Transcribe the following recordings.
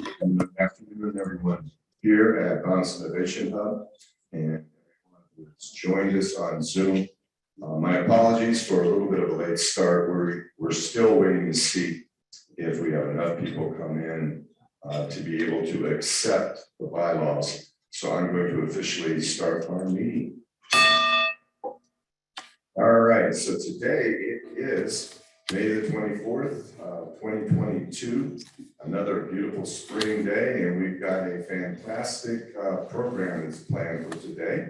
Good afternoon, everyone here at Bronx Innovation Hub and everyone who's joined us on Zoom. My apologies for a little bit of a late start. We're still waiting to see if we have enough people come in to be able to accept the bylaws. So I'm going to officially start our meeting. All right, so today it is May the 24th, 2022, another beautiful spring day, and we've got a fantastic program that's planned for today.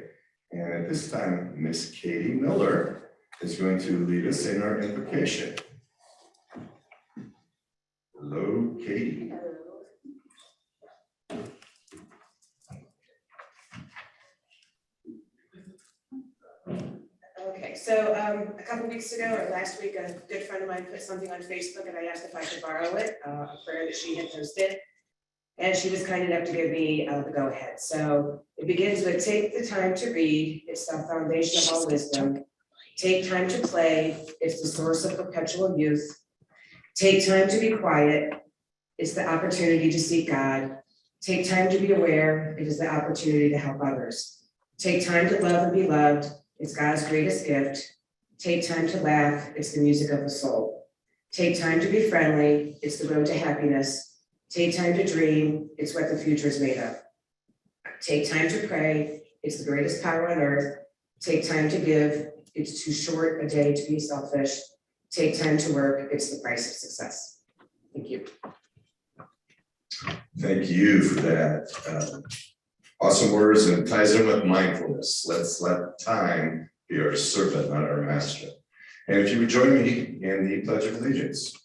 And at this time, Miss Katie Miller is going to lead us in our invocation. Hello, Katie. Okay, so a couple weeks ago or last week, a good friend of mine put something on Facebook and I asked if I could borrow it, a prayer that she had posted. And she was kind enough to give me the go ahead. So it begins with take the time to read. It's the foundation of all wisdom. Take time to play. It's the source of perpetual youth. Take time to be quiet. It's the opportunity to seek God. Take time to be aware. It is the opportunity to help others. Take time to love and be loved. It's God's greatest gift. Take time to laugh. It's the music of the soul. Take time to be friendly. It's the road to happiness. Take time to dream. It's what the future is made of. Take time to pray. It's the greatest power on earth. Take time to give. It's too short a day to be selfish. Take time to work. It's the price of success. Thank you. Thank you for that. Awesome words, and ties in with mindfulness. Let's let time be our servant, not our master. And if you would join me in the Pledge of Allegiance.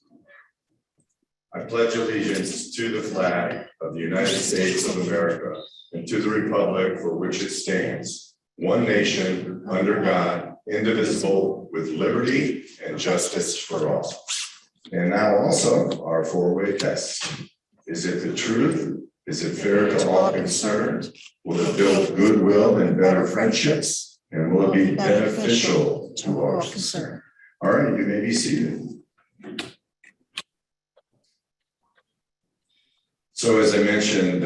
I pledge allegiance to the flag of the United States of America and to the republic for which it stands, one nation, under God, indivisible, with liberty and justice for all. And now also our four-way test. Is it the truth? Is it fair to all concerned? Will it build goodwill and better friendships? And will it be beneficial to all concerned? All right, you may be seated. So as I mentioned,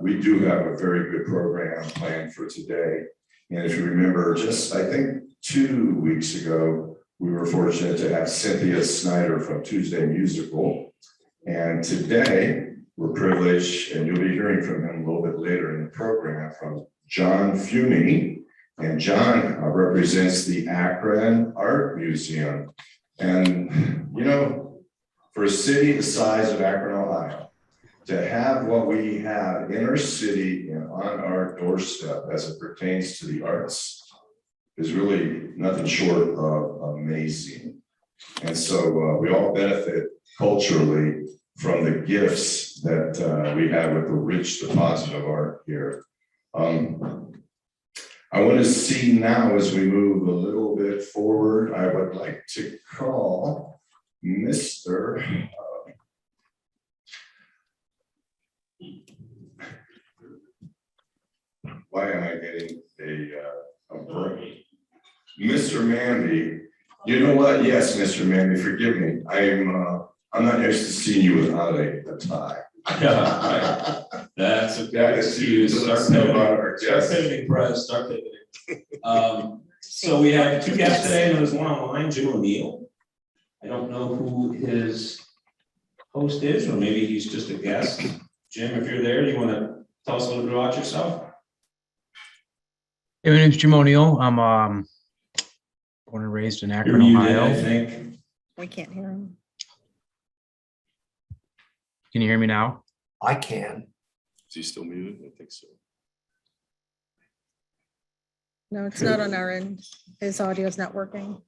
we do have a very good program planned for today. And if you remember, just I think 2 weeks ago, we were fortunate to have Cynthia Snyder from Tuesday Musical. And today, we're privileged, and you'll be hearing from him a little bit later in the program, from Jon Fiume. And Jon represents the Akron Art Museum. And, you know, for a city the size of Akron, Ohio, to have what we have in our city and on our doorstep as it pertains to the arts is really nothing short of amazing. And so we all benefit culturally from the gifts that we have with the rich deposit of art here. I want to see now, as we move a little bit forward, I would like to call Mr. Why am I getting a break? Mr. Manby. You know what? Yes, Mr. Manby, forgive me. I'm not used to seeing you without a tie. Yeah, right. That's a good excuse. Start pivoting, press, start pivoting. So we have two guests today, and there's one online, Jim O'Neill. I don't know who his host is, or maybe he's just a guest. Jim, if you're there, do you want to tell us a little bit about yourself? Hey, my name's Jim O'Neill. I'm born and raised in Akron, Ohio. I think. We can't hear him. Can you hear me now? I can. Is he still muted? I think so. No, it's not on our end. His audio is not working.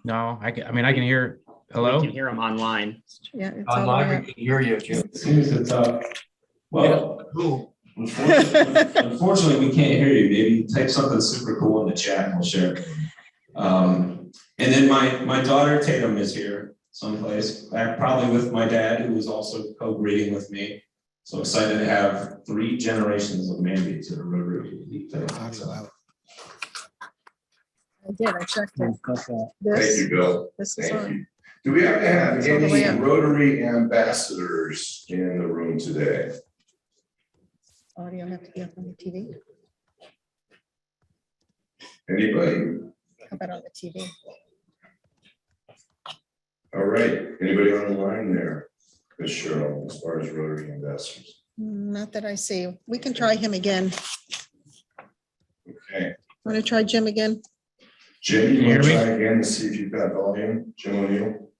No, I can hear. Hello? We can hear him online. Yeah, it's all the way Online, up. we can hear you, Jim. It seems it's well, Who? unfortunately, we can't hear you. Maybe type something super cool in the chat and we'll share it. And then my daughter Tatum is here someplace, probably with my dad, who was also co-breeding with me. So excited to have 3 generations of Manbys at a Rotary. I did, I checked it. Thank This, you, Bill. this is Thank on. you. Do we have to have It's all the way any up. Rotary ambassadors in the room today? Audio have to be up on the TV. Anybody? How about on the TV? All right, anybody on the line there? Ms. Cheryl, as far as Rotary investors. Not that I see. We can try him again. Okay, Want to try Jim again? Jim, you Can you want to hear try again to see if you've got volume? Jim O'Neill?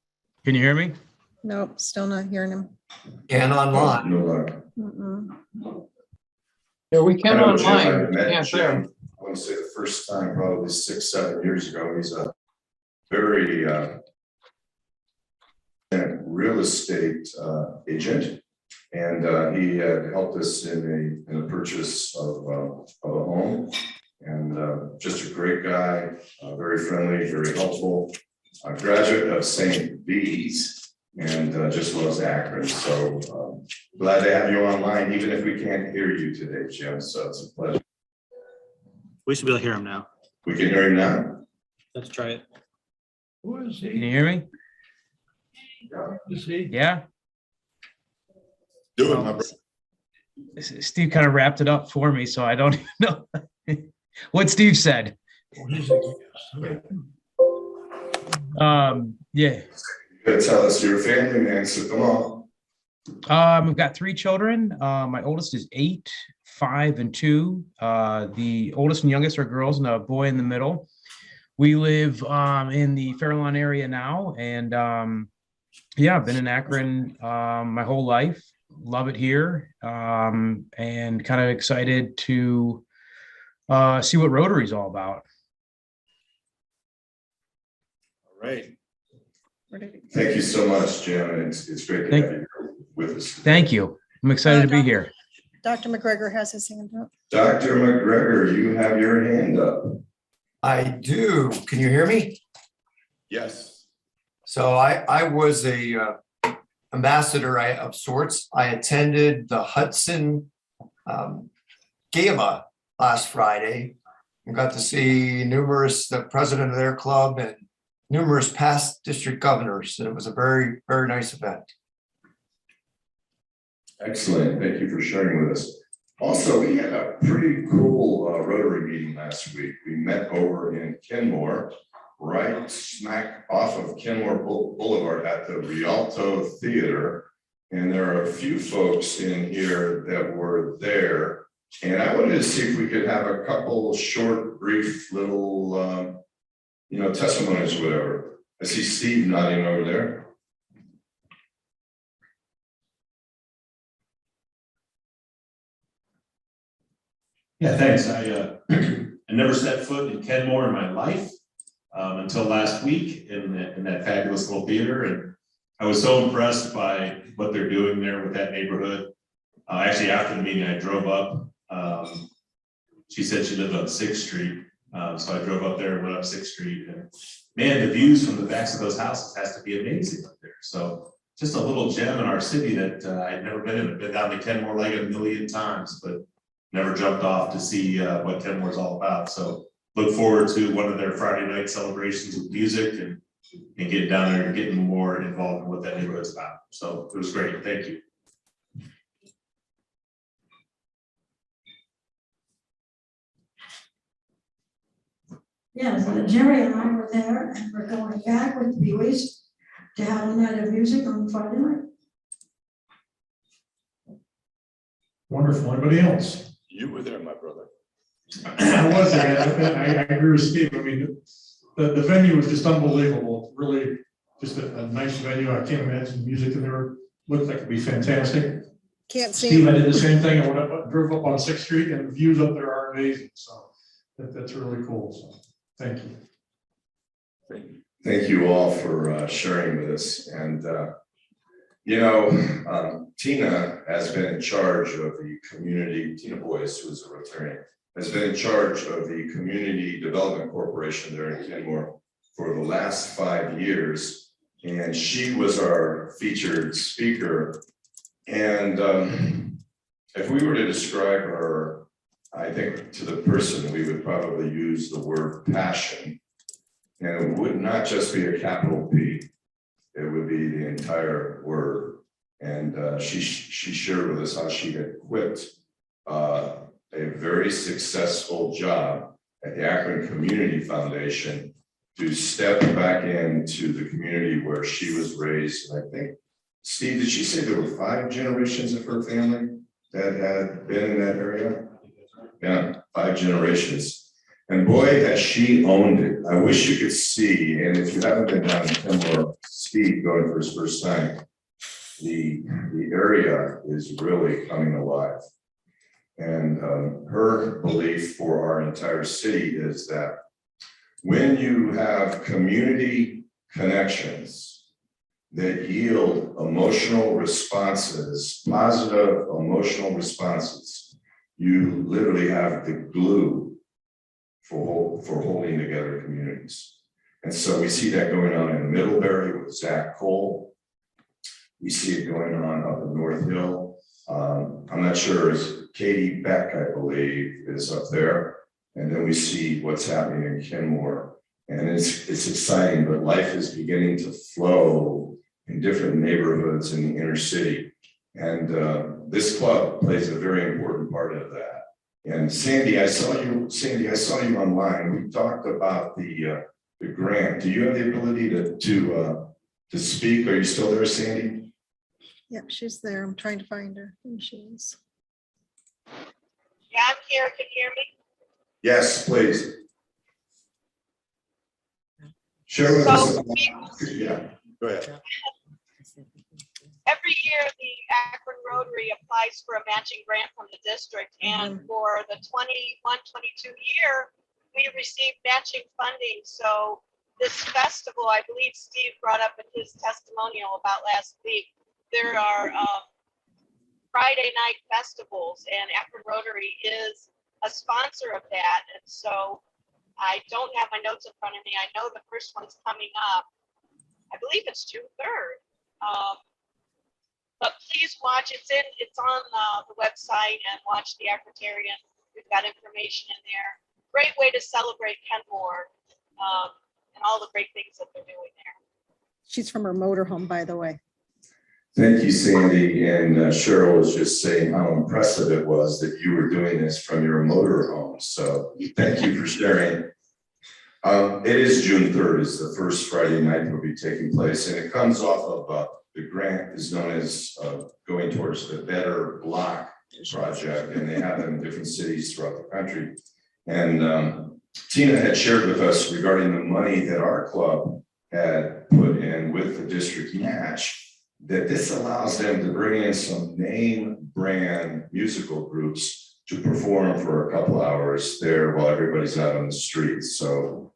Can you hear me? Nope, still not hearing him. And online. No luck. Mm-mm. Yeah, we can I know Jim, online, I but met can't Jim, there. I want to say the first time, probably 6-7 years ago. He's a very real estate agent. And he had helped us in a purchase of a home. And just a great guy, very friendly, very helpful, a graduate of St. B's and just loves Akron. So glad to have you online, even if we can't hear you today, Jim. So it's a pleasure. We should be able to hear him now. We can hear you now. Let's try it. Who is Can he? you hear me? Is he? Yeah. Do it, my brother. Steve kind of wrapped it up for me, so I don't even know what Steve said. Oh, he's a guest. Yeah. You gotta tell us you're a family man, so come on. I've got 3 children. My oldest is 8, 5, and 2. The oldest and youngest are girls, and a boy in the middle. We live in the Fairlawn area now, and yeah, I've been in Akron my whole life. Love it here, and kind of excited to see what Rotary is all about. All right. Thank you so much, Jim, and it's great to have you here with us. Thank you. I'm excited to be here. Dr. McGregor has his hand up. Dr. McGregor, you have your hand up. I do. Can you hear me? Yes. So I was a ambassador of sorts. I attended the Hudson Gala last Friday and got to see the president of their club and numerous past district governors. And it was a very, very nice event. Excellent. Thank you for sharing with us. Also, we had a pretty cool Rotary meeting last week. We met over in Kenmore, right smack off of Kenmore Boulevard at the Rialto Theater. And there are a few folks in here that were there. And I wanted to see if we could have a couple short, brief little, testimonies or whatever. I see Steve nodding over there. Yeah, thanks. I never set foot in Kenmore in my life until last week in that fabulous little theater. And I was so impressed by what they're doing there with that neighborhood. Actually, after the meeting, I drove up. She said she lived on 6th Street. So I drove up there and went up 6th Street. And man, the views from the backs of those houses has to be amazing up there. So just a little gem in our city that I'd never been in. I've been down to Kenmore like a million times, but never jumped off to see what Kenmore's all about. So look forward to one of their Friday night celebrations with music and getting down there and getting more involved in what that neighborhood's about. So it was great. Thank you. Yes, Jerry and I were there, and we're going back with the Buies to have a night of music on Friday night. Wonderful. Anybody else? You were there, my brother. I was there. I agree with Steve. I mean, the venue was just unbelievable. Really just a nice venue. I can't imagine the music in there looked like it'd be fantastic. Can't see Steve, I him. did the same thing. I went up, drove up on 6th Street, and the views up there are amazing. So that's really cool. So thank you. Thank you all for sharing with us. And, Tina has been in charge of the community, Tina Boyce, who is a Rotarian, has been in charge of the Community Development Corporation there in Kenmore for the last 5 years. And she was our featured speaker. And if we were to describe her, I think to the person, we would probably use the word passion. And it would not just be a capital P, it would be the entire word. And she shared with us how she had quit a very successful job at the Akron Community Foundation to step back into the community where she was raised. And I think, Steve, did she say there were 5 generations of her family that had been in that area? Yeah, 5 generations. And boy, has she owned it. I wish you could see, and if you haven't been down to Kenmore, Steve going for his first time, the area is really coming alive. And her belief for our entire city is that when you have community connections that yield emotional responses, positive emotional responses, you literally have the glue for holding together communities. And so we see that going on in Middlebury with Zach Cole. We see it going on up in North Hill. I'm not sure, is Katie Beck, I believe, is up there. And then we see what's happening in Kenmore. And it's exciting, but life is beginning to flow in different neighborhoods in the inner city. And this club plays a very important part of that. And Sandy, I saw you online. We talked about the grant. Do you have the ability to speak? Are you still there, Sandy? Yep, she's there. I'm trying to find her. There she is. Yeah, I'm here. Can you hear me? Yes, please. Share with us. Yeah, go ahead. Every year, the Akron Rotary applies for a matching grant from the district, and for the 21-22 year, we received matching funding. So this festival, I believe Steve brought up in his testimonial about last week, there are Friday night festivals, and Akron Rotary is a sponsor of that. And so I don't have my notes in front of me. I know the first one's coming up. I believe it's June 3rd. But please watch. It's on the website, and watch the Akronarian. We've got information in there. Great way to celebrate Kenmore and all the great things that they're doing there. She's from her motorhome, by the way. Thank you, Sandy. And Cheryl was just saying how impressive it was that you were doing this from your motorhome. So thank you for sharing. It is June 3rd, is the first Friday night that will be taking place, and it comes off of the grant is known as going towards the Better Block project, and they have them in different cities throughout the country. And Tina had shared with us regarding the money that our club had put in with the district match, that this allows them to bring in some name brand musical groups to perform for a couple hours there while everybody's out on the streets. So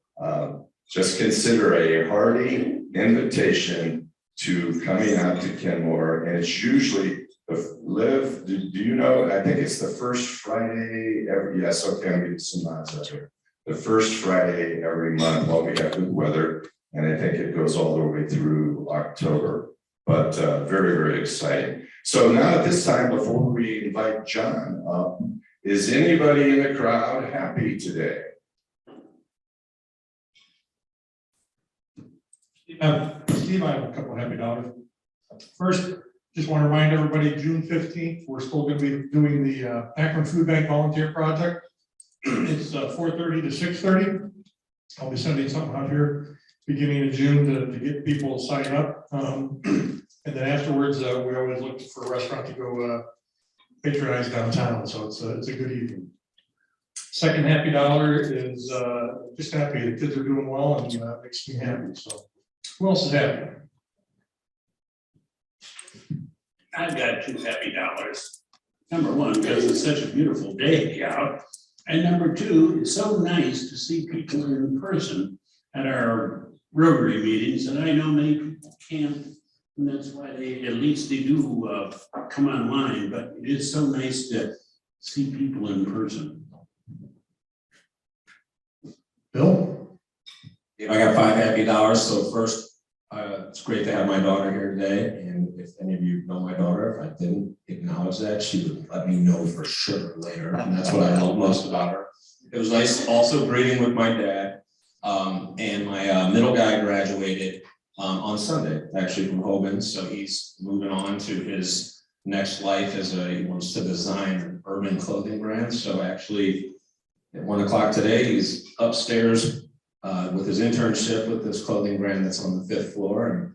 just consider a hearty invitation to coming out to Kenmore, and it's usually do you know? I think it's the first Friday every. Yes, okay, I'm getting some nods out here. The first Friday every month while we have good weather, and I think it goes all the way through October. But very, very exciting. So now at this time, before we invite John up, is anybody in the crowd happy today? Steve, I have a couple of happy dollars. First, just want to remind everybody, June 15th, we're still going to be doing the Akron Food Bank Volunteer Project. It's 4:30 to 6:30. I'll be sending something out here beginning of June to get people to sign up. And then afterwards, we always look for a restaurant to go patronize downtown. So it's a good evening. Second happy dollar is just happy the kids are doing well, and makes me happy. So who else is happy? I've got 2 happy dollars. Number one, because it's such a beautiful day out. And number 2, it's so nice to see people in person at our Rotary meetings. And I know many people can't, and that's why at least they do come online, but it is so nice to see people in person. Bill? I got 5 happy dollars. So first, it's great to have my daughter here today. And if any of you know my daughter, if I didn't acknowledge that, she would let me know for sure later. And that's what I love most about her. It was nice also greeting with my dad. And my middle guy graduated on Sunday, actually from Hogan. So he's moving on to his next life as he wants to design an urban clothing brand. So actually, at 1 o'clock today, he's upstairs with his internship with this clothing brand that's on the 5th floor. And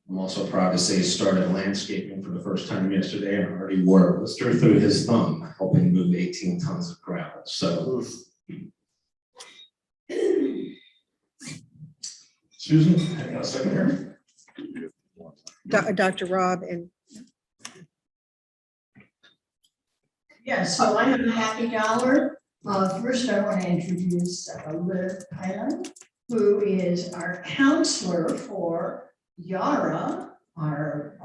I'm also proud to say he started landscaping for the first time yesterday and already wore a blister through his thumb, helping move 18 tons of gravel. So Susan, hang on a second here. Dr. Rob and Yes, so I have a happy dollar. First, I want to introduce Liv Hyland, who is our counselor for Yara, our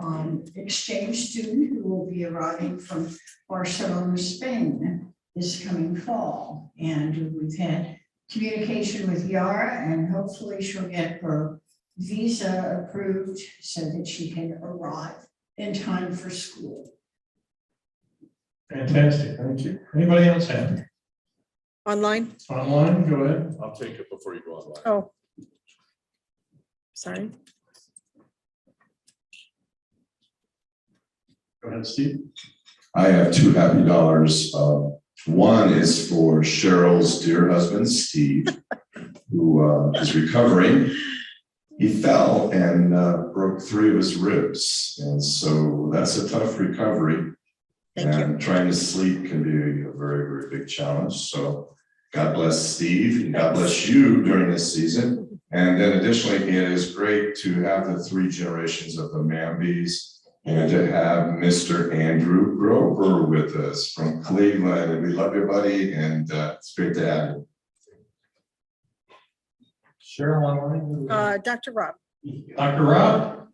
exchange student who will be arriving from Barcelona, Spain this coming fall. And we've had communication with Yara, and hopefully she'll get her visa approved so that she can arrive in time for school. Fantastic, thank you. Anybody else have? online. Online, go ahead. I'll take it before you go online. Oh. Sorry. Go ahead, Steve. I have 2 happy dollars. One is for Cheryl's dear husband, Steve, who is recovering. He fell and broke 3 of his ribs. And so that's a tough recovery. Thank you. And trying to sleep can be a very, very big challenge. So God bless Steve and God bless you during this season. And then additionally, it is great to have the 3 generations of the Mambies and to have Mr. Andrew Grover with us from Cleveland. And we love you, buddy, and it's great to have you. Cheryl online. Dr. Rob. Dr. Rob.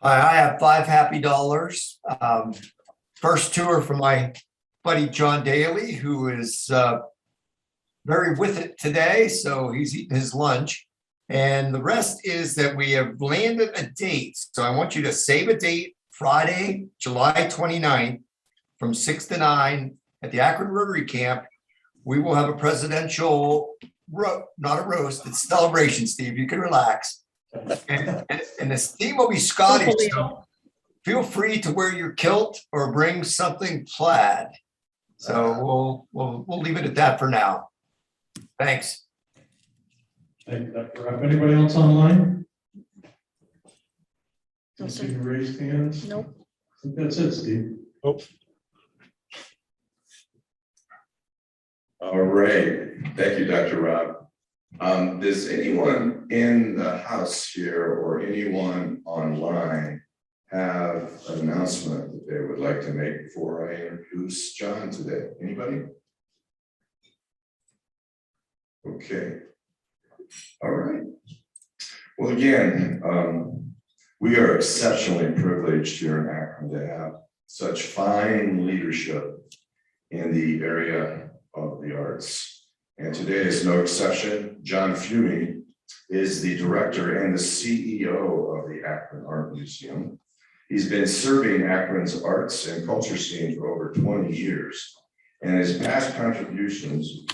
I have 5 happy dollars. First 2 are from my buddy John Daly, who is very with it today, so he's eating his lunch. And the rest is that we have landed a date. So I want you to save a date, Friday, July 29th, from 6 to 9 at the Akron Rotary Camp. We will have a presidential, not a roast, it's celebration, Steve, you can relax. And this theme will be Scottish. So feel free to wear your kilt or bring something plaid. So we'll leave it at that for now. Thanks. Thank you, Dr. Rob. Anybody else online? No, I sir. see you raised hands. Nope. I think that's it, Steve. All right. Thank you, Dr. Rob. Does anyone in the house here or anyone online have an announcement that they would like to make before I introduce John today? Anybody? Okay. All right. Well, again, we are exceptionally privileged here in Akron to have such fine leadership in the area of the arts. And today is no exception. Jon Fiume is the director and the CEO of the Akron Art Museum. He's been serving Akron's arts and culture scene for over 20 years. And his past contributions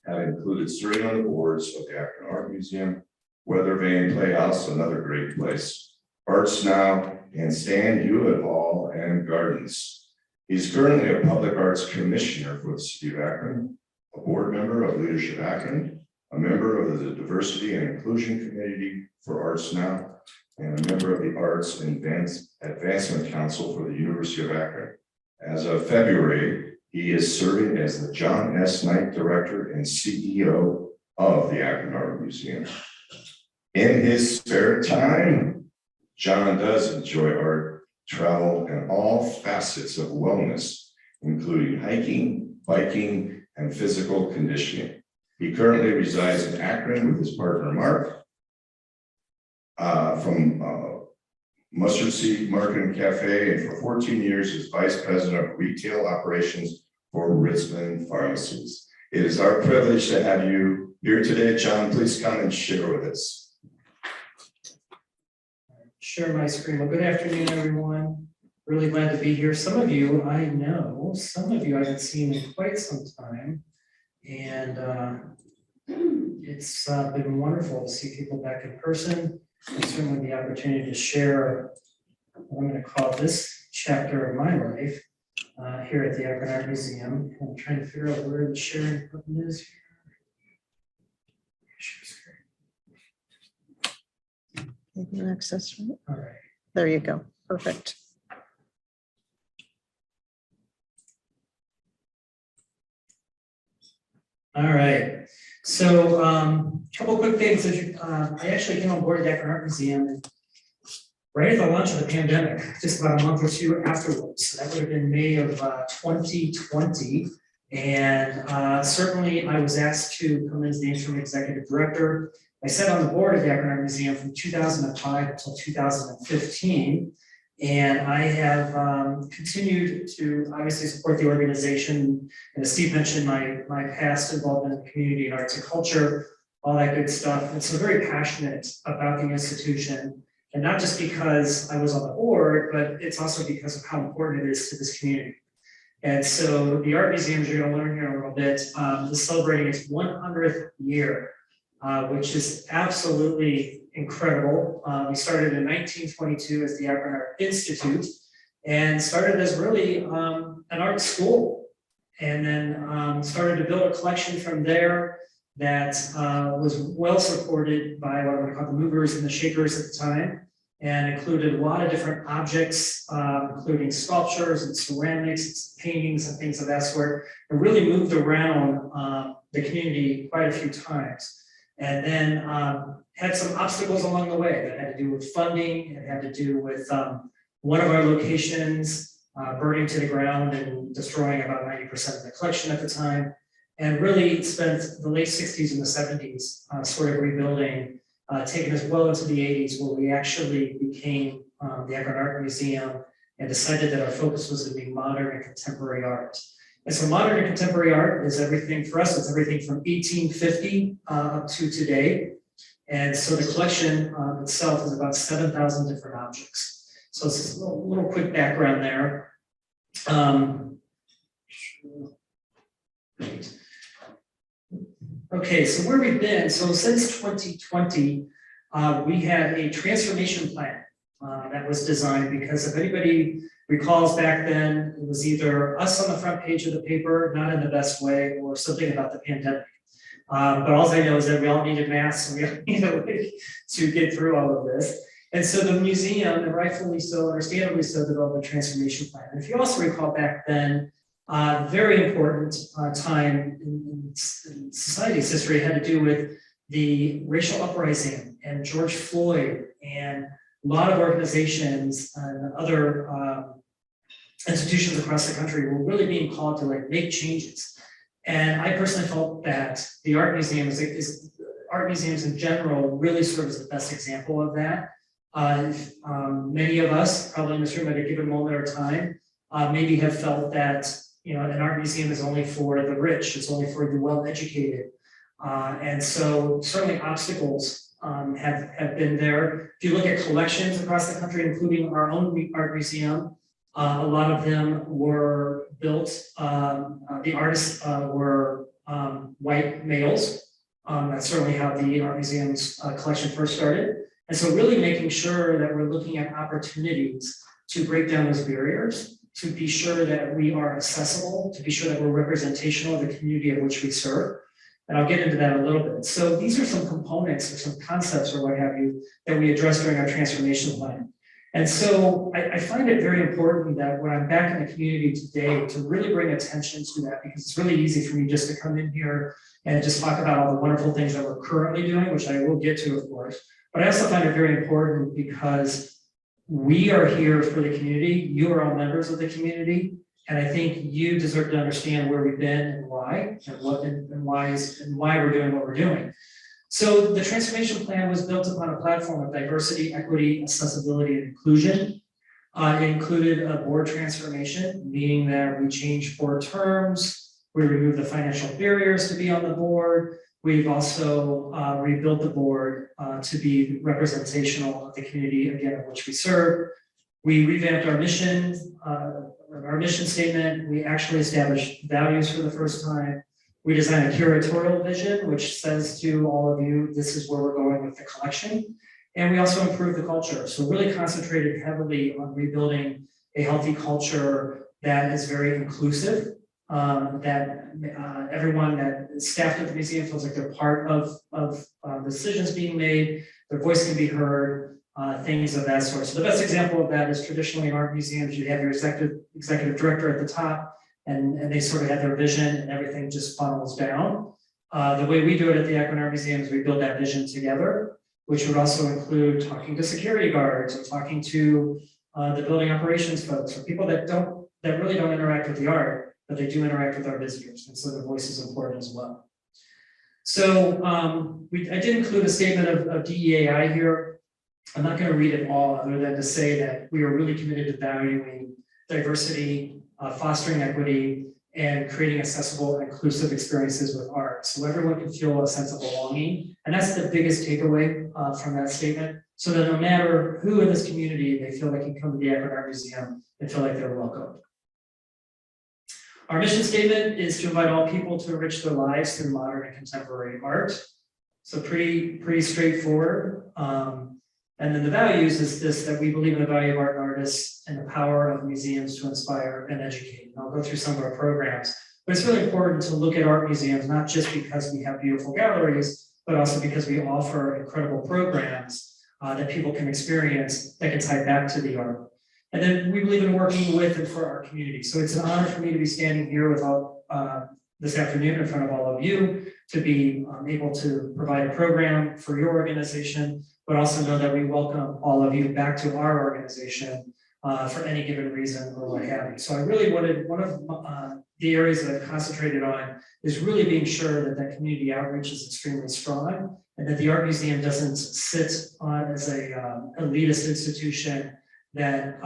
have included serving on the boards of the Akron Art Museum, Weathervane Playhouse, another great place, ArtsNow, and Stan Hywet Hall and Gardens. He's currently a public arts commissioner for the City of Akron, a board member of Leadership Akron, a member of the Diversity and Inclusion Committee for ArtsNow, and a member of the Arts Advancement Council for the University of Akron. As of February, he is serving as the John S. Knight Director and CEO of the Akron Art Museum. In his spare time, John does enjoy art, travel, and all facets of wellness, including hiking, biking, and physical conditioning. He currently resides in Akron with his partner, Mark, from Mustard Seed Market and Cafe, and for 14 years as Vice President of Retail Operations for Richmond Pharmacies. It is our privilege to have you here today. John, please come and share with us. Share my screen. Well, good afternoon, everyone. Really glad to be here. Some of you I know, some of you I haven't seen in quite some time. And it's been wonderful to see people back in person. And certainly the opportunity to share what I'm going to call this chapter of my life here at the Akron Art Museum. I'm trying to figure out where the sharing button is here. Maybe access, right? All right. There you go. Perfect. All right. So a couple quick things. I actually came on board at the Akron Art Museum right at the launch of the pandemic, just about a month or two afterwards. So that would have been May of 2020. And certainly I was asked to come in as the interim executive director. I sat on the board of the Akron Art Museum from 2005 until 2015. And I have continued to obviously support the organization. And as Steve mentioned, my past involvement in the community and arts and culture, all that good stuff. And so very passionate about the institution. And not just because I was on the board, but it's also because of how important it is to this community. And so the Art Museum, as you're going to learn here in a little bit, is celebrating its 100th year, which is absolutely incredible. We started in 1922 as the Akron Art Institute and started as really an art school, and then started to build a collection from there that was well supported by what I'm going to call the movers and the shakers at the time, and included a lot of different objects, including sculptures and ceramics, paintings and things of that sort, and really moved around the community quite a few times. And then had some obstacles along the way that had to do with funding. It had to do with one of our locations burning to the ground and destroying about 90% of the collection at the time. And really spent the late 60s and the 70s sort of rebuilding, taking us well into the 80s, where we actually became the Akron Art Museum and decided that our focus was going to be modern and contemporary art. And so modern and contemporary art is everything for us. It's everything from 1850 up to today. And so the collection itself is about 7,000 different objects. So it's just a little quick background there. Great. Okay, so where we've been, so since 2020, we had a transformation plan that was designed, because if anybody recalls back then, it was either us on the front page of the paper, not in the best way, or something about the pandemic. But all I know is that we all needed masks and we all needed a way to get through all of this. And so the museum, and rightfully so, understandably so, developed a transformation plan. And if you also recall back then, very important time in society's history had to do with the racial uprising and George Floyd, and a lot of organizations and other institutions across the country were really being called to make changes. And I personally felt that the art museum art museums in general really serve as the best example of that. Many of us, probably in this room at a given moment or time, maybe have felt that an art museum is only for the rich, it's only for the well-educated. And so certainly obstacles have been there. If you look at collections across the country, including our own art museum, a lot of them were built, the artists were white males. That's certainly how the art museum's collection first started. And so really making sure that we're looking at opportunities to break down those barriers, to be sure that we are accessible, to be sure that we're representational of the community of which we serve. And I'll get into that a little bit. So these are some components or some concepts or what have you that we addressed during our transformation plan. And so I find it very important that when I'm back in the community today to really bring attention to that, because it's really easy for me just to come in here and just talk about all the wonderful things that we're currently doing, which I will get to, of course. But I also find it very important because we are here for the community. You are all members of the community. And I think you deserve to understand where we've been and why, and why we're doing what we're doing. So the transformation plan was built upon a platform of diversity, equity, accessibility, and inclusion. It included a board transformation, meaning that we changed board terms, we removed the financial barriers to be on the board. We've also rebuilt the board to be representational of the community, again, of which we serve. We revamped our mission statement. We actually established values for the first time. We designed a curatorial vision, which says to all of you, this is where we're going with the collection. And we also improved the culture. So really concentrated heavily on rebuilding a healthy culture that is very inclusive, that everyone that is staffed at the museum feels like they're part of decisions being made, their voice can be heard, things of that sort. So the best example of that is traditionally in art museums, you have your executive director at the top, and they sort of have their vision and everything just funnels down. The way we do it at the Akron Art Museum is we build that vision together, which would also include talking to security guards or talking to the building operations folks or people that really don't interact with the art, but they do interact with our visitors, and so their voice is important as well. So I did include a statement of DEAI here. I'm not going to read it all, other than to say that we are really committed to valuing diversity, fostering equity, and creating accessible and inclusive experiences with art. So everyone can feel a sense of belonging. And that's the biggest takeaway from that statement. So that no matter who in this community, they feel they can come to the Akron Art Museum and feel like they're welcome. Our mission statement is to invite all people to enrich their lives through modern and contemporary art. So pretty straightforward. And then the values is this, that we believe in the value of art and artists and the power of museums to inspire and educate. And I'll go through some of our programs, but it's really important to look at art museums, not just because we have beautiful galleries, but also because we offer incredible programs that people can experience that can tie back to the art. And then we believe in working with and for our community. So it's an honor for me to be standing here with this afternoon in front of all of you to be able to provide a program for your organization, but also know that we welcome all of you back to our organization for any given reason or what have you. So I really wanted, one of the areas that I've concentrated on is really being sure that that community outreach is extremely strong and that the Art Museum doesn't sit on as a elitist institution that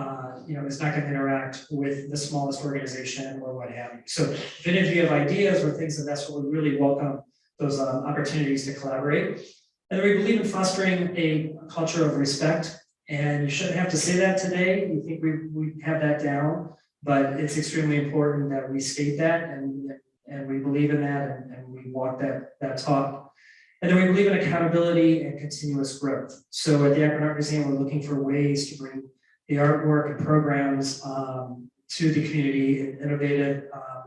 is not going to interact with the smallest organization or what have you. So if any of you have ideas or things of that sort, we really welcome those opportunities to collaborate. And we believe in fostering a culture of respect. And you shouldn't have to say that today. You think we have that down, but it's extremely important that we state that and we believe in that and we walk that talk. And then we believe in accountability and continuous growth. So at the Akron Art Museum, we're looking for ways to bring the artwork and programs to the community in innovative,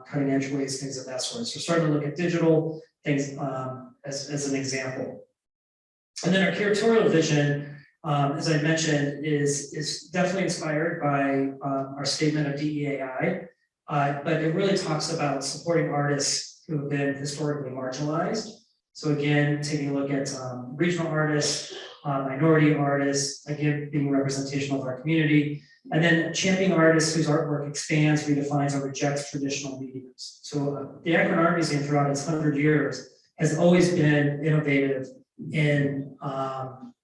cutting edge ways, things of that sort. So starting to look at digital things as an example. And then our curatorial vision, as I mentioned, is definitely inspired by our statement of DEAI, but it really talks about supporting artists who have been historically marginalized. So again, taking a look at regional artists, minority artists, again, being representational of our community, and then championing artists whose artwork expands, redefines, or rejects traditional mediums. So the Akron Art Museum throughout its 100 years has always been innovative in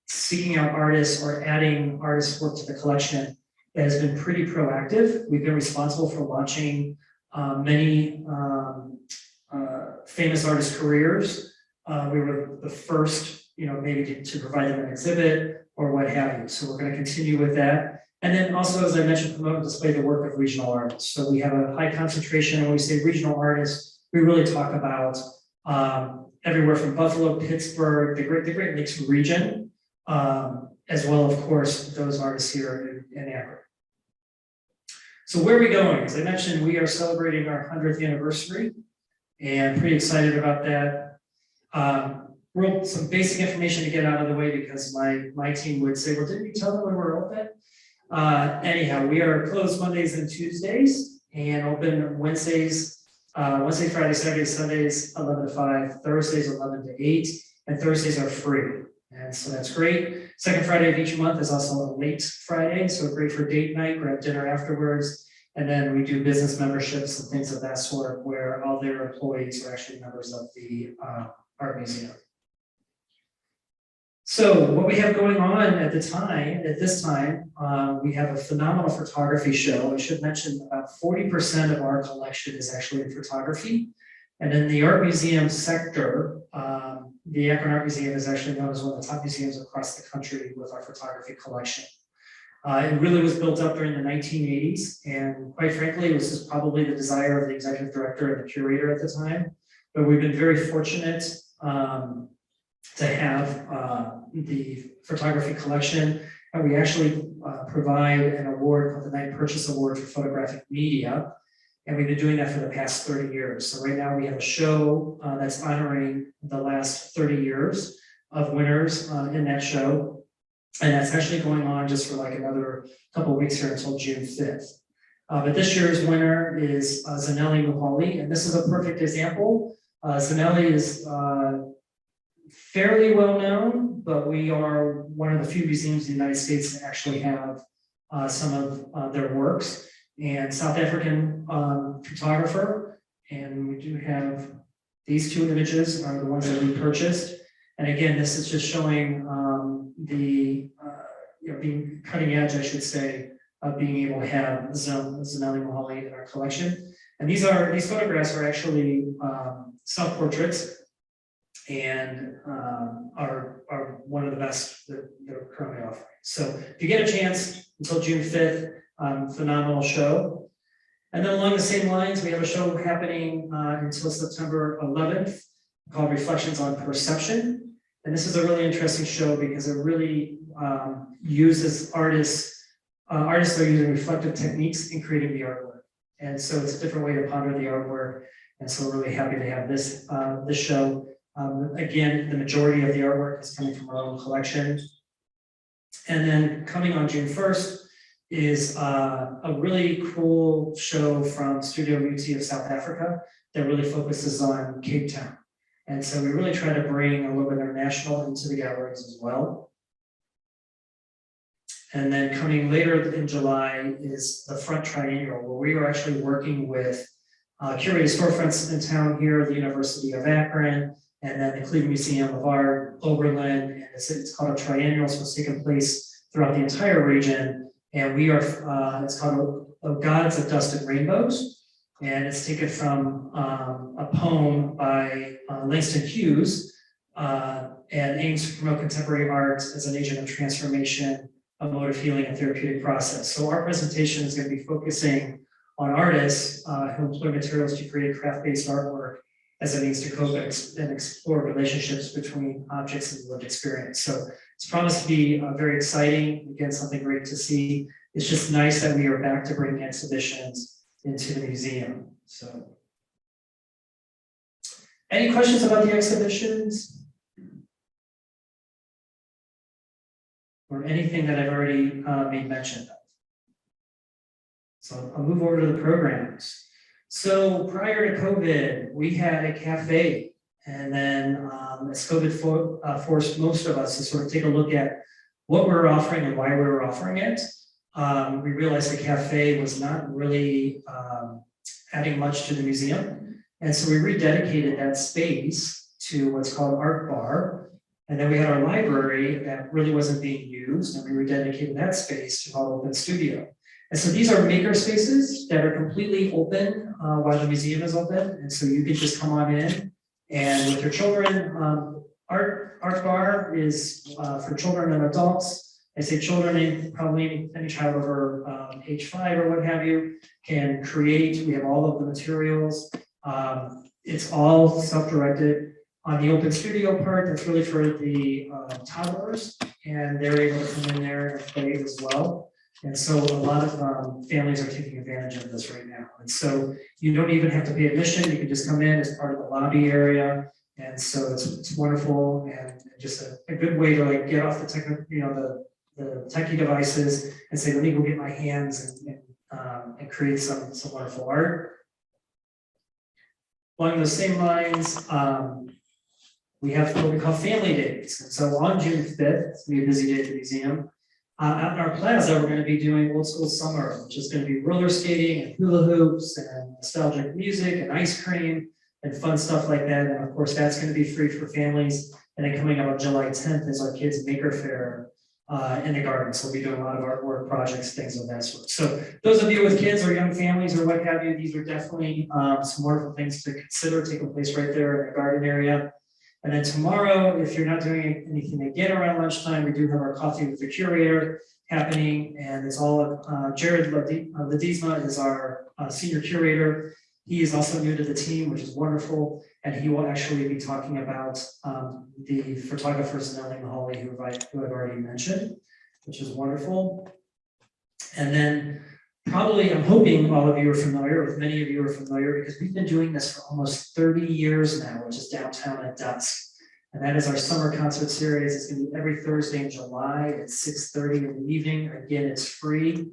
seeking out artists or adding artists' work to the collection that has been pretty proactive. We've been responsible for launching many famous artist careers. We were the first, maybe to provide them an exhibit or what have you. So we're going to continue with that. And then also, as I mentioned, promote and display the work of regional artists. So we have a high concentration. When we say regional artists, we really talk about everywhere from Buffalo, Pittsburgh, the Great Lakes region, as well, of course, those artists here in Akron. So where are we going? As I mentioned, we are celebrating our 100th anniversary and pretty excited about that. Some basic information to get out of the way because my team would say, well, didn't you tell them when we're open? Anyhow, we are closed Mondays and Tuesdays and open Wednesday, Friday, Saturday, Sundays, 11 to 5, Thursdays, 11 to 8, and Thursdays are free. And so that's great. Second Friday of each month is also a late Friday, so great for date night, grab dinner afterwards. And then we do business memberships and things of that sort where all their employees are actually members of the Art Museum. So what we have going on at this time, we have a phenomenal photography show. I should mention about 40% of our collection is actually in photography. And in the art museum sector, the Akron Art Museum is actually known as one of the top museums across the country with our photography collection. It really was built up during the 1980s, and quite frankly, this is probably the desire of the executive director and the curator at the time. But we've been very fortunate to have the photography collection And we actually provide an award called the Night Purchase Award for Photographic Media. And we've been doing that for the past 30 years. So right now we have a show that's honoring the last 30 years of winners in that show. And that's actually going on just for like another couple of weeks here until June 5th. But this year's winner is Zanelli Muhali, and this is a perfect example. Zanelli is fairly well known, but we are one of the few museums in the United States that actually have some of their works. And South African photographer, and we do have these two images are the ones that we purchased. And again, this is just showing being cutting edge, I should say, of being able to have Zanelli Muhali in our collection. And these photographs are actually self-portraits and are one of the best that they're currently offering. So if you get a chance until June 5th, phenomenal show. And then along the same lines, we have a show happening until September 11th called Reflections on Perception. And this is a really interesting show because it really uses artists are using reflective techniques in creating the artwork. And so it's a different way to ponder the artwork. And so we're really happy to have this show. Again, the majority of the artwork is coming from our own collection. And then coming on June 1st is a really cool show from Studio UT of South Africa that really focuses on Cape Town. And so we really try to bring a little bit international into the galleries as well. And then coming later in July is the Front Triennial, where we are actually working with curated storefronts in town here, the University of Akron, and then the Cleveland Museum of Art, Oberlin, and it's called a triennial, so it's taking place throughout the entire region. And we are, it's called Gods of Dust and Rainbows, and it's taken from a poem by Langston Hughes, and aims to promote contemporary art as an agent of transformation, a mode of healing and therapeutic process. So our presentation is going to be focusing on artists who employ materials to create craft-based artwork as a means to cope and explore relationships between objects and lived experience. So it's promised to be very exciting. Again, something great to see. It's just nice that we are back to bringing exhibitions into the museum. So, any questions about the exhibitions? Or anything that I've already made mention of? So I'll move over to the programs. So prior to COVID, we had a cafe, and then as COVID forced most of us to sort of take a look at what we were offering and why we were offering it, we realized the cafe was not really adding much to the museum. And so we rededicated that space to what's called Art Bar. And then we had our library that really wasn't being used, and we rededicated that space to called Open Studio. And so these are maker spaces that are completely open while the museum is open. And so you can just come on in and with your children, Art Bar is for children and adults. I say children, probably any child over age 5 or what have you can create. We have all of the materials. It's all self-directed. On the Open Studio part, that's really for the toddlers, and they're able to come in there and play as well. And so a lot of families are taking advantage of this right now. And so you don't even have to pay admission. You can just come in as part of the lobby area. And so it's wonderful and just a good way to like get off the techie devices and say, let me go get my hands and create some wonderful art. Along those same lines, we have what we call family days. And so on June 5th, it's gonna be a busy day at the museum. Out in our plaza, we're going to be doing old school summer, which is going to be roller skating and hula hoops and nostalgic music and ice cream and fun stuff like that. And of course, that's going to be free for families. And then coming up on July 10th is our kids' maker fair in the garden. So we'll be doing a lot of artwork projects, things of that sort. So those of you with kids or young families or what have you, these are definitely some wonderful things to consider taking place right there in the garden area. And then tomorrow, if you're not doing anything again around lunchtime, we do have our coffee with the curator happening, and it's all Jared Ledesma is our senior curator. He is also new to the team, which is wonderful, and he will actually be talking about the photographers Zanelli Muhali, who I've already mentioned. which is wonderful. And then probably, I'm hoping all of you are familiar, with many of you are familiar, because we've been doing this for almost 30 years now, which is Downtown at Dusk. And that is our summer concert series. It's going to be every Thursday in July at 6:30 in the evening. Again, it's free.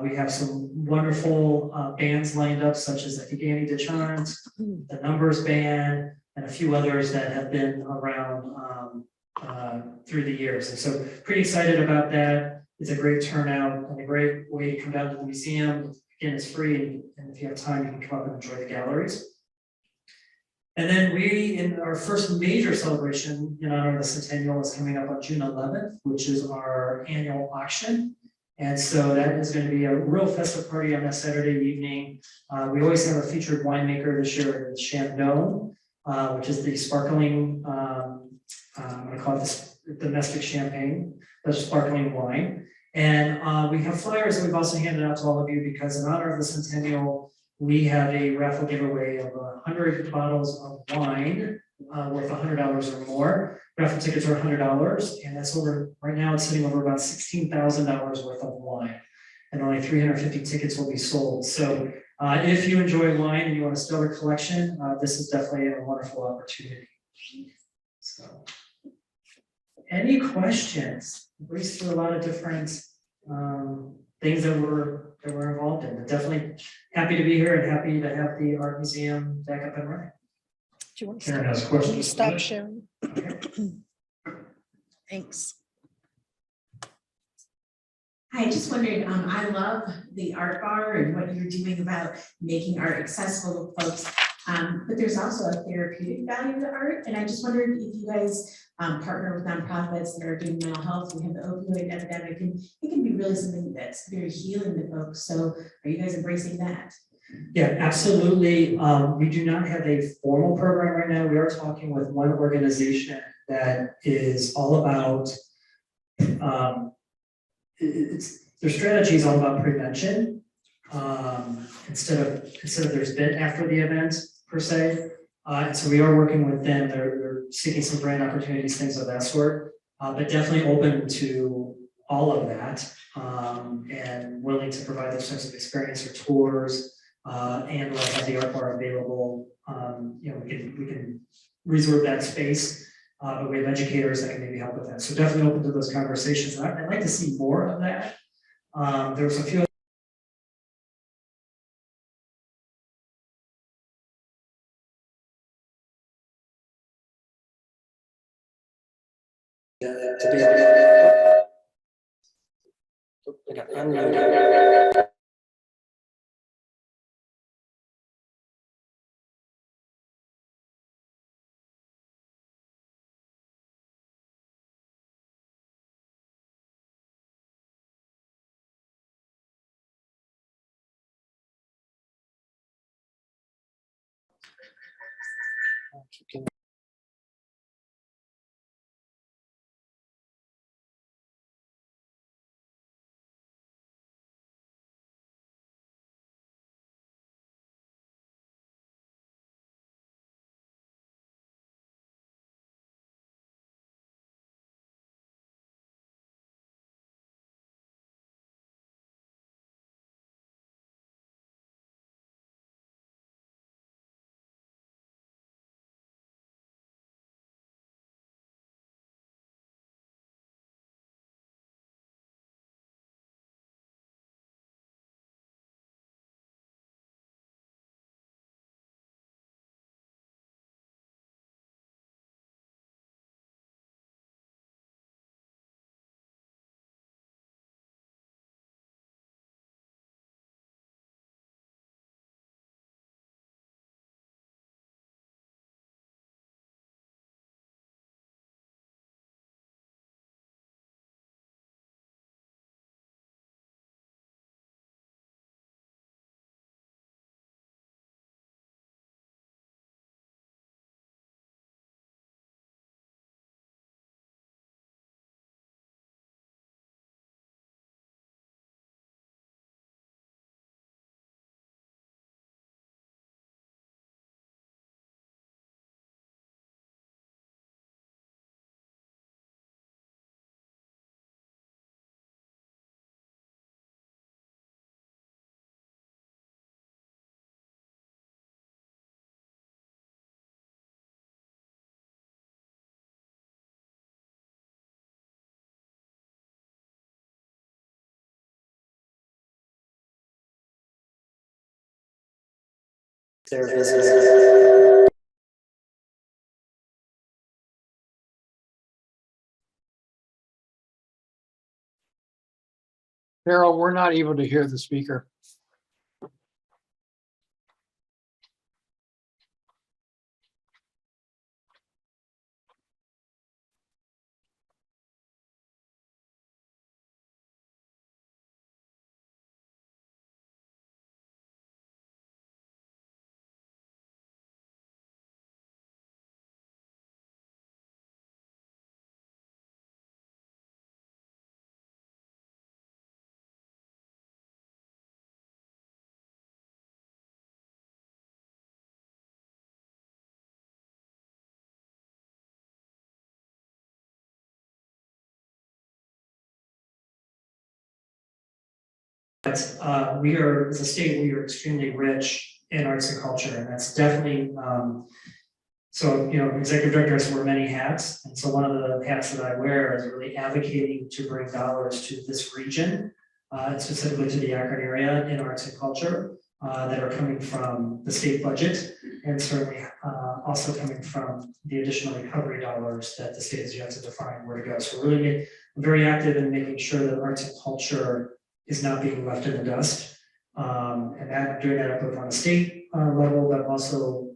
We have some wonderful bands lined up, such as I think Annie DeChant, the Numbers Band, and a few others that have been around through the years. And so pretty excited about that. It's a great turnout and a great way to come down to the museum. Again, it's free, and if you have time, you can come up and enjoy the galleries. And then we, in our first major celebration in honor of the centennial, is coming up on June 11th, which is our annual auction. And so that is going to be a real festive party on that Saturday evening. We always have a featured winemaker this year, it's Chandon, which is the sparkling, I'm going to call it this domestic champagne, the sparkling wine. And we have flyers that we've also handed out to all of you because in honor of the centennial, we have a raffle giveaway of 100 bottles of wine worth $100 or more. Raffle tickets are $100, and that's over, right now it's sitting over about $16,000 worth of wine. And only 350 tickets will be sold. So if you enjoy wine and you want a stellar collection, this is definitely a wonderful opportunity. So, any questions? We breezed through a lot of different things that we're involved in, but definitely happy to be here and happy to have the art museum back up and running. Do you want Karen has a to question. stop sharing? Thanks. Hi, I just wondered, I love the art bar and what you're doing about making art accessible to folks. But there's also a therapeutic value to art. And I just wondered if you guys partner with nonprofits that are doing mental health. We have the opioid epidemic, and it can be really something that's very healing to folks. So are you guys embracing that? Yeah, absolutely. We do not have a formal program right now. We are talking with one organization that is all about, their strategy is all about prevention. Instead of there's been after the event per se. And so we are working with them. They're seeking some brand opportunities, things of that sort, but definitely open to all of that and willing to provide those types of experience or tours and we'll have the art bar available. We can reserve that space, but we have educators that can maybe help with that. So definitely open to those conversations. And I'd like to see more of that. There's a few to be they're visiting. Carol, we're not able to hear the speaker. We are, as a state, we are extremely rich in arts and culture, and that's definitely, so, you know, executive director has wear many hats, and so one of the hats that I wear is really advocating to bring dollars to this region, specifically to the Akron area in arts and culture, that are coming from the state budget, and certainly also coming from the additional recovery dollars that the state has yet to define where to go. So we're really very active in making sure that arts and culture is not being left in the dust. And that doing that both on a state level, but also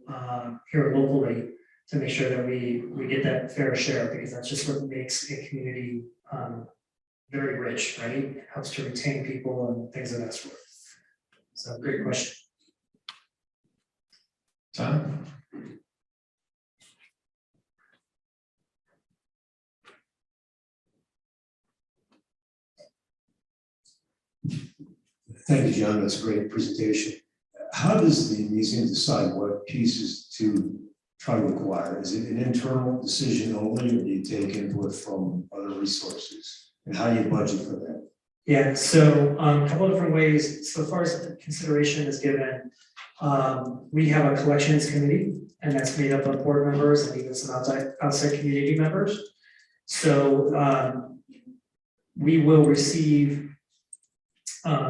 here locally to make sure that we get that fair share, because that's just what makes a community very rich, right? It helps to retain people and things of that sort. So great question. Tom? Thank you, John. That's a great presentation. How does the museum decide what pieces to try to acquire? Is it an internal decision only, or do you take input from other resources? And how do you budget for that? Yeah, so a couple of different ways. So far as consideration is given, we have a collections committee, and that's made up of board members and even some outside community members. So we will receive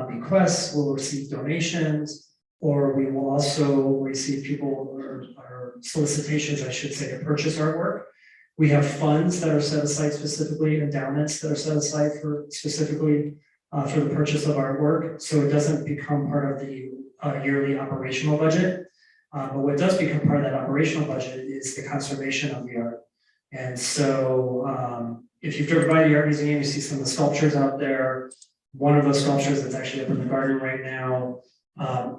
requests, we'll receive donations, or we will also receive people or solicitations, I should say, to purchase artwork. We have funds that are set aside specifically, endowments that are set aside for specifically for the purchase of artwork. So it doesn't become part of the yearly operational budget. But what does become part of that operational budget is the conservation of the art. And so if you've driven by the art museum, you see some of the sculptures out there. One of those sculptures that's actually up in the garden right now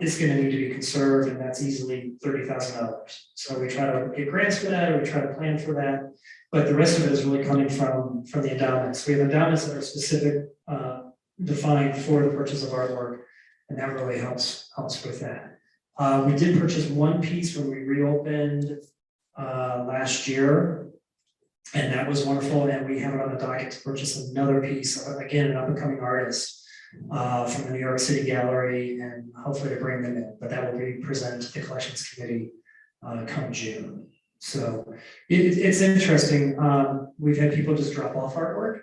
is going to need to be conserved, and that's easily $30,000. So we try to get grants for that, or we try to plan for that. But the rest of it is really coming from the endowments. We have endowments that are specific, defined for the purchase of artwork, and that really helps with that. We did purchase one piece when we reopened last year. And that was wonderful, and we have it on the docket to purchase another piece, again, an up-and-coming artist from the New York City Gallery, and hopefully to bring them in. But that will be presented to the collections committee come June. So it's interesting. We've had people just drop off artwork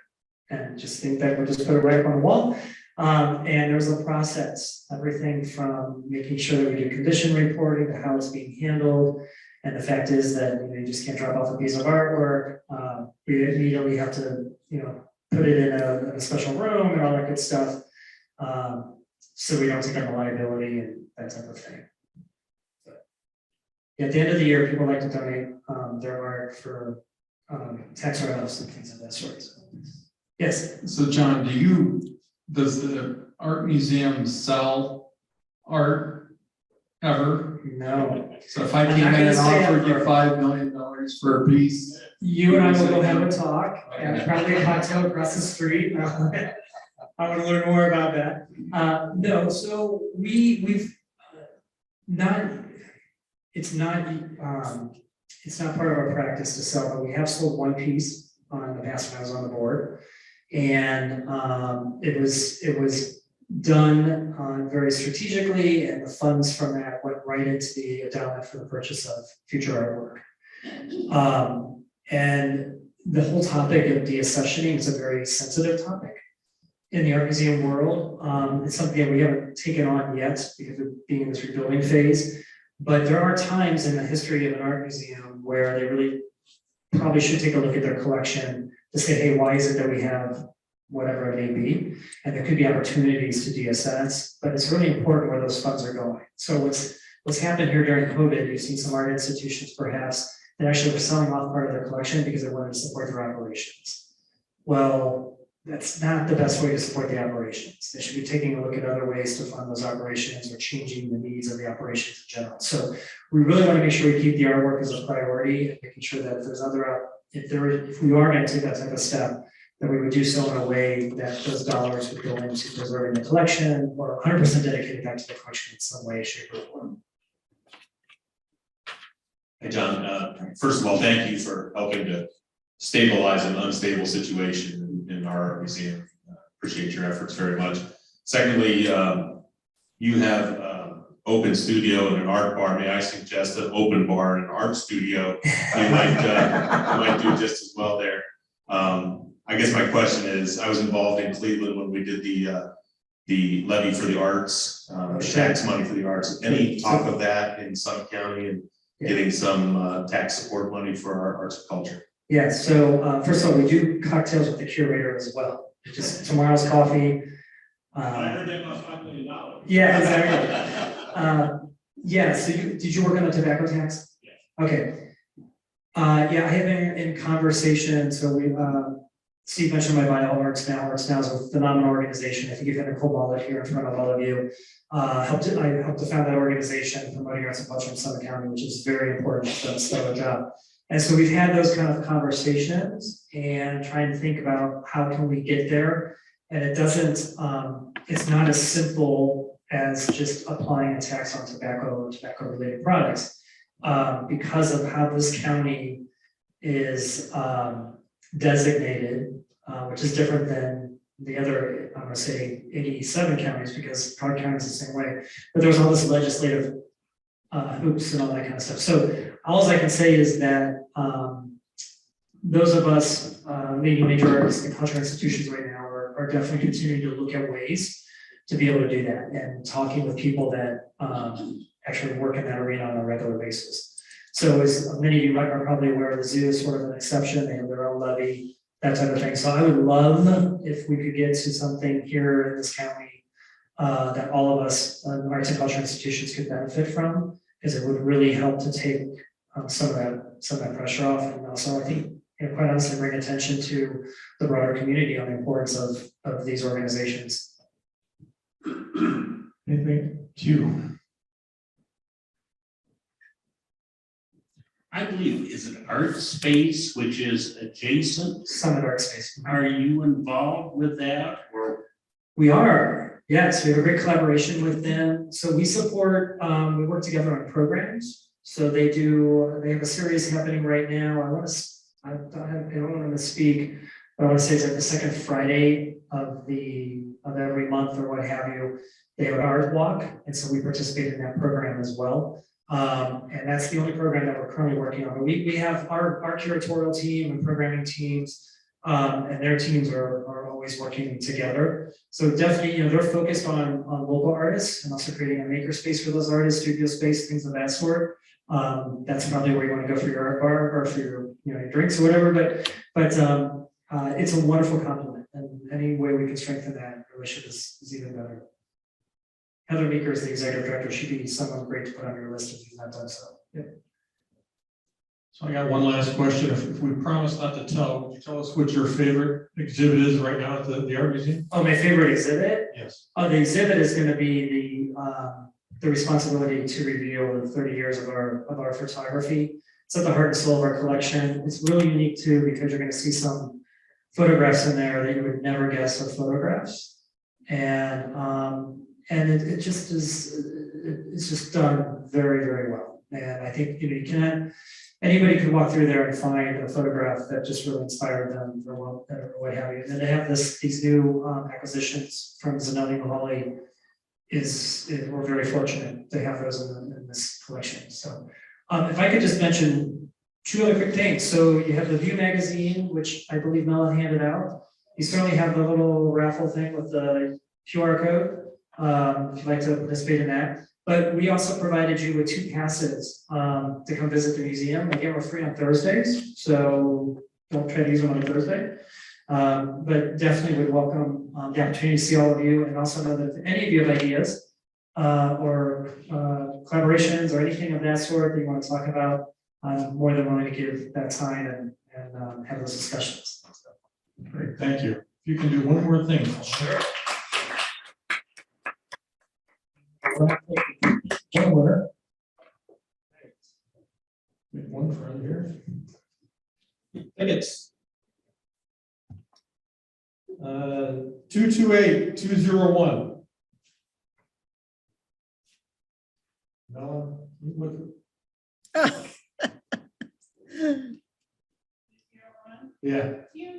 and just think that we'll just put it right up on the wall. And there's a process, everything from making sure that we do condition reporting to how it's being handled. And the fact is that you just can't drop off a piece of artwork. We immediately have to, put it in a special room and all that good stuff. So we don't take on the liability and that type of thing. But at the end of the year, people like to donate their art for tax write-offs and things of that sort. So, yes. So John, does the art museum sell art ever? No. So if I came in and offered you $5 million for a piece, you and I will go have a talk, and probably a cocktail across the street. I want to learn more about that. No, so we've not. It's not part of our practice to sell, but we have sold one piece on the past when I was on the board, and it was done very strategically, and the funds from that went right into the endowment for the purchase of future artwork. And the whole topic of deaccessioning is a very sensitive topic in the art museum world. It's something that we haven't taken on yet because of being in this rebuilding phase. But there are times in the history of an art museum where they really probably should take a look at their collection to say, hey, why is it that we have whatever it may be? And there could be opportunities to DSS, but it's really important where those funds are going. So what's happened here during COVID, you've seen some art institutions perhaps that actually were selling off part of their collection because they wanted to support their operations. Well, that's not the best way to support the operations. They should be taking a look at other ways to fund those operations or changing the needs of the operations in general. So we really want to make sure we keep the artwork as a priority and making sure that if there's if we are going to take that type of step, that we would do so in a way that those dollars would go into preserving the collection or 100% dedicated back to the collection in some way, shape, or form. Hey, John, first of all, thank you for helping to stabilize an unstable situation in our museum. Appreciate your efforts very much. Secondly, you have open studio and an art bar. May I suggest an open bar and an art studio? You might do just as well there. I guess my question is, I was involved in Cleveland when we did the levy for the arts, tax money for the arts. Any talk of that in Summit County and getting some tax support money for our arts and culture? Yeah, so first of all, we do cocktails with the curator as well. Just tomorrow's coffee. I heard that about $5 million. Yeah, exactly. Yeah, so did you work on the tobacco tax? Yes. Okay. Yeah, I have been in conversation, so Steve mentioned my bio, ArtsNow. ArtsNow is a phenomenal organization. I think you've had Nicole Wallet here in front of all of you. I helped to found that organization, promoting arts and culture in Summit County, which is very important. It's done a stellar job. And so we've had those kind of conversations and trying to think about how can we get there. And it doesn't, it's not as simple as just applying a tax on tobacco or tobacco related products because of how this county is designated, which is different than the other, I'm gonna say 87 counties because Clark County is the same way. But there's all this legislative hoops and all that kind of stuff. So all I can say is that those of us leading major artists and cultural institutions right now are definitely continuing to look at ways to be able to do that and talking with people that actually work in that arena on a regular basis. So as many of you are probably aware, the zoo is sort of an exception. They have their own levy, that type of thing. So I would love if we could get to something here in this county that all of us arts and cultural institutions could benefit from, because it would really help to take some of that pressure off, and also I think, quite honestly, bring attention to the broader community on the importance of these organizations. Anything? Q. I believe is an art space which is adjacent. Summit Art Space. Are you involved with that or? We are, yes, we have a great collaboration with them. So we support, we work together on programs. So they have a series happening right now. I don't want to misspeak, but I want to say it's like the second Friday of every month or what have you. They have an art walk, and so we participate in that program as well. And that's the only program that we're currently working on. But we have our curatorial team and programming teams, and their teams are always working together. So definitely, they're focused on local artists and also creating a maker space for those artists, studio space, things of that sort. That's probably where you want to go for your art bar or for your your drinks or whatever. But it's a wonderful compliment, and any way we can strengthen that relationship is even better. Heather Meeker is the executive director. She'd be someone great to put on your list if you've not done so. Yeah. So I got one last question. If we promise not to tell, would you tell us what your favorite exhibit is right now at the art museum? Oh, my favorite exhibit? Yes. Oh, the exhibit is going to be the responsibility to reveal the 30 years of our photography. It's at the heart and soul of our collection. It's really unique too because you're going to see some photographs in there that you would never guess are photographs, and it just is. It's just done very, very well. And I think anybody could walk through there and find a photograph that just really inspired them or what have you. And then they have these new acquisitions from Zanelli Mahali. We're very fortunate to have those in this collection. So if I could just mention two other quick things. So you have the View magazine, which I believe Mel handed out. You certainly have the little raffle thing with the QR code, if you'd like to participate in that. But we also provided you with 2 passes to come visit the museum. Again, we're free on Thursdays, so don't try to use them on a Thursday. But definitely would welcome the opportunity to see all of you, and also know that if any of you have ideas or collaborations or anything of that sort that you want to talk about, I'm more than willing to give that time and have those discussions. Great, thank you. If you can do one more thing. Sure. One winner. One friend here. Tickets. 228201. No, yeah.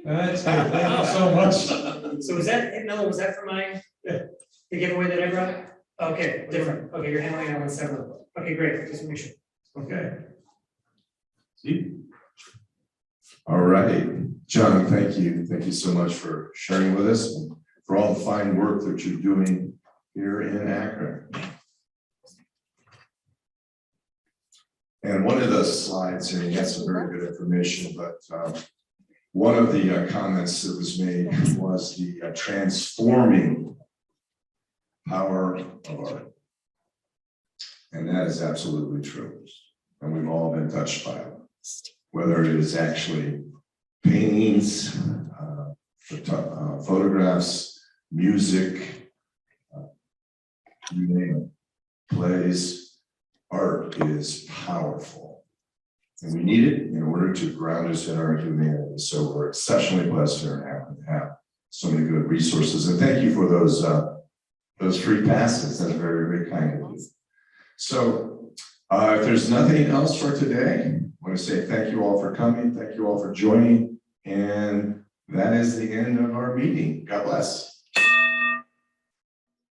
That's good. Thank you so much. So was that, Miller, was that for my, the giveaway that I brought? Okay, different. Okay, you're handling that one separately. Okay, great. Just make sure. Okay. See? All right, John, thank you. Thank you so much for sharing with us and for all the fine work that you're doing here in Akron. And one of the slides, and you had some very good information, but one of the comments that was made was the transforming power of art. And that is absolutely true. And we've all been touched by it. Whether it is actually paintings, photographs, music, you name it, plays, art is powerful. And we need it in order to ground us in our humanity. So we're exceptionally blessed here in Akron to have so many good resources. And thank you for those free passes. That's very, very kind of you. So if there's nothing else for today, I want to say thank you all for coming. Thank you all for joining. And that is the end of our meeting. God bless.